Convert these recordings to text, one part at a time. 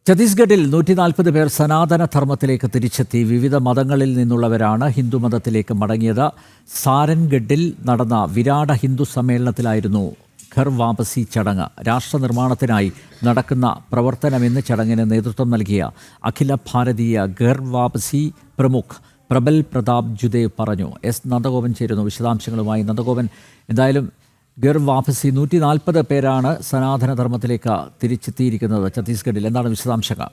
ഛത്തീസ്ഗഡിൽ 140 പേർ സനാതന ധർമ്മത്തിലേക്ക് തിരിച്ചെത്തി. വിവിധ മതങ്ങളിൽ നിന്നുള്ളവരാണ് ഹിന്ദുമതത്തിലേക്ക് മടങ്ങിയത്. സാരൻഗഡിൽ നടന്ന വിരാട ഹിന്ദു സമ്മേളനത്തിലായിരുന്നു ഘർ വാപസി ചടങ്ങ്. രാഷ്ട്രനിർമ്മാണത്തിനായി നടക്കുന്ന പ്രവർത്തനമെന്ന് ചടങ്ങിന് നേതൃത്വം നൽകിയ അഖില ഭാരതീയ ഘർ വാപസി പ്രമുഖ് പ്രബൽ പ്രതാപ് ജുദേവ് പറഞ്ഞു. എസ് നന്ദഗോപൻ ചേരുന്നു വിശദാംശങ്ങളുമായി. നന്ദഗോപൻ, എന്തായാലും ഘർ വാപസി 140 പേരാണ് സനാതന ധർമ്മത്തിലേക്ക് തിരിച്ചെത്തിയിരിക്കുന്നത് ഛത്തീസ്ഗഡിൽ. എന്താണ് വിശദാംശങ്ങൾ?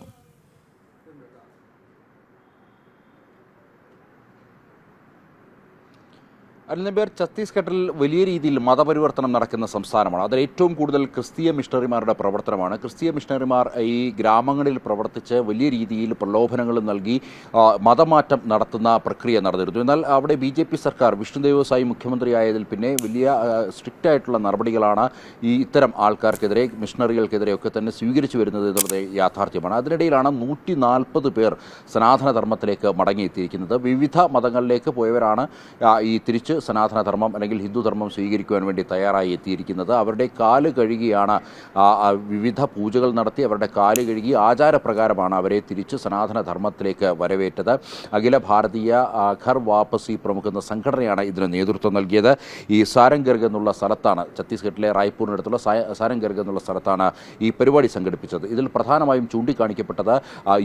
അരുൺബേർ, ഛത്തീസ്ഗഡിൽ വലിയ രീതിയിൽ മതപരിവർത്തനം നടക്കുന്ന സംസ്ഥാനമാണ്. അതിൽ ഏറ്റവും കൂടുതൽ ക്രിസ്തീയ മിഷണറിമാരുടെ പ്രവർത്തനമാണ്. ക്രിസ്തീയ മിഷണറിമാർ ഈ ഗ്രാമങ്ങളിൽ പ്രവർത്തിച്ച് വലിയ രീതിയിൽ പ്രലോഭനങ്ങൾ നൽകി മതമാറ്റം നടത്തുന്ന പ്രക്രിയ നടന്നിരുന്നു. എന്നാൽ അവിടെ BJP സർക്കാർ വിഷ്ണുദേവ് സായി മുഖ്യമന്ത്രിയായതിൽ പിന്നെ വലിയ സ്ട്രിക്റ്റ് ആയിട്ടുള്ള നടപടികളാണ് ഈ ഇത്തരം ആൾക്കാർക്കെതിരെ, മിഷണറികൾക്കെതിരെയൊക്കെ തന്നെ സ്വീകരിച്ചു വരുന്നത് എന്നുള്ളത് യാഥാർത്ഥ്യമാണ്. അതിനിടയിലാണ് 140 പേർ സനാതന ധർമ്മത്തിലേക്ക് മടങ്ങിയെത്തിയിരിക്കുന്നത്. വിവിധ മതങ്ങളിലേക്ക് പോയവരാണ് ഈ തിരിച്ച് സനാതനധർമ്മം അല്ലെങ്കിൽ ഹിന്ദുധർമ്മം സ്വീകരിക്കുവാൻ വേണ്ടി തയ്യാറായി എത്തിയിരിക്കുന്നത്. അവരുടെ കാല് കഴുകിയാണ് വിവിധ പൂജകൾ നടത്തി അവരുടെ കാല് കഴുകി ആചാരപ്രകാരമാണ് അവരെ തിരിച്ച് സനാതനധർമ്മത്തിലേക്ക് വരവേറ്റത്. അഖില ഭാരതീയ ഘർ വാപസി പ്രമുഖ എന്ന സംഘടനയാണ് ഇതിന് നേതൃത്വം നൽകിയത്. ഈ സാരംഗർഗ് എന്നുള്ള സ്ഥലത്താണ്, ഛത്തീസ്ഗഡിലെ റായ്പൂരിനടുത്തുള്ള സാരംഗർഗ് എന്നുള്ള സ്ഥലത്താണ് ഈ പരിപാടി സംഘടിപ്പിച്ചത്. ഇതിൽ പ്രധാനമായും ചൂണ്ടിക്കാണിക്കപ്പെട്ടത്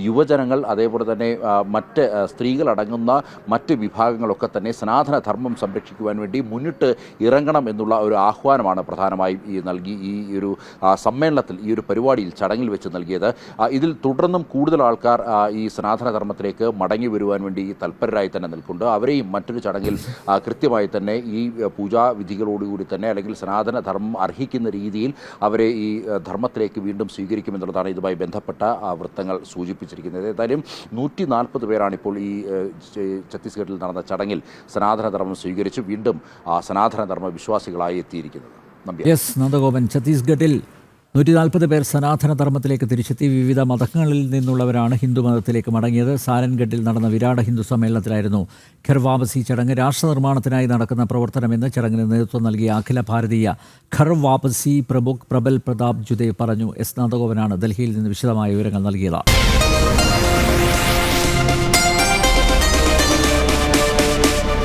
യുവജനങ്ങൾ, അതേപോലെ തന്നെ മറ്റ് സ്ത്രീകളടങ്ങുന്ന മറ്റ് വിഭാഗങ്ങളൊക്കെ തന്നെ സനാതനധർമ്മം സംരക്ഷിക്കുവാൻ വേണ്ടി മുന്നിട്ട് ഇറങ്ങണം എന്നുള്ള ഒരു ആഹ്വാനമാണ് പ്രധാനമായും ഈ ഒരു സമ്മേളനത്തിൽ, ഈ ഒരു പരിപാടിയിൽ, ചടങ്ങിൽ വെച്ച് നൽകിയത്. ഇതിൽ തുടർന്നും കൂടുതൽ ആൾക്കാർ ഈ സനാതനധർമ്മത്തിലേക്ക് മടങ്ങി വരുവാൻ വേണ്ടി തൽപരരായി തന്നെ നിൽക്കുന്നുണ്ട്. അവരെയും മറ്റൊരു ചടങ്ങിൽ കൃത്യമായി തന്നെ ഈ പൂജാവിധികളോടുകൂടി തന്നെ അല്ലെങ്കിൽ സനാതനധർമ്മം അർഹിക്കുന്ന രീതിയിൽ അവരെ ഈ ധർമ്മത്തിലേക്ക് വീണ്ടും സ്വീകരിക്കുമെന്നുള്ളതാണ് ഇതുമായി ബന്ധപ്പെട്ട വൃത്തങ്ങൾ സൂചിപ്പിച്ചിരിക്കുന്നത്. ഏതായാലും 140 പേരാണ് ഇപ്പോൾ ഈ ഛത്തീസ്ഗഡിൽ നടന്ന ചടങ്ങിൽ സനാതനധർമ്മം സ്വീകരിച്ച് വീണ്ടും സനാതനധർമ്മ വിശ്വാസികളായി എത്തിയിരിക്കുന്നത്. എസ് നന്ദഗോപൻ, ഛത്തീസ്ഗഡിൽ 140 പേർ സനാതന ധർമ്മത്തിലേക്ക് തിരിച്ചെത്തി. വിവിധ മതങ്ങളിൽ നിന്നുള്ളവരാണ് ഹിന്ദുമതത്തിലേക്ക് മടങ്ങിയത്. സാരൻഗഡിൽ നടന്ന വിരാട ഹിന്ദു സമ്മേളനത്തിലായിരുന്നു ഘർ വാപസി ചടങ്ങ്. രാഷ്ട്രനിർമ്മാണത്തിനായി നടക്കുന്ന പ്രവർത്തനമെന്ന് ചടങ്ങിന് നേതൃത്വം നൽകിയ അഖില ഭാരതീയ ഘർ വാപസി പ്രമുഖ് പ്രബൽ പ്രതാപ് ജുദേവ് പറഞ്ഞു. എസ് നന്ദഗോപനാണ് ഡൽഹിയിൽ നിന്ന് വിശദമായ വിവരങ്ങൾ നൽകിയത്.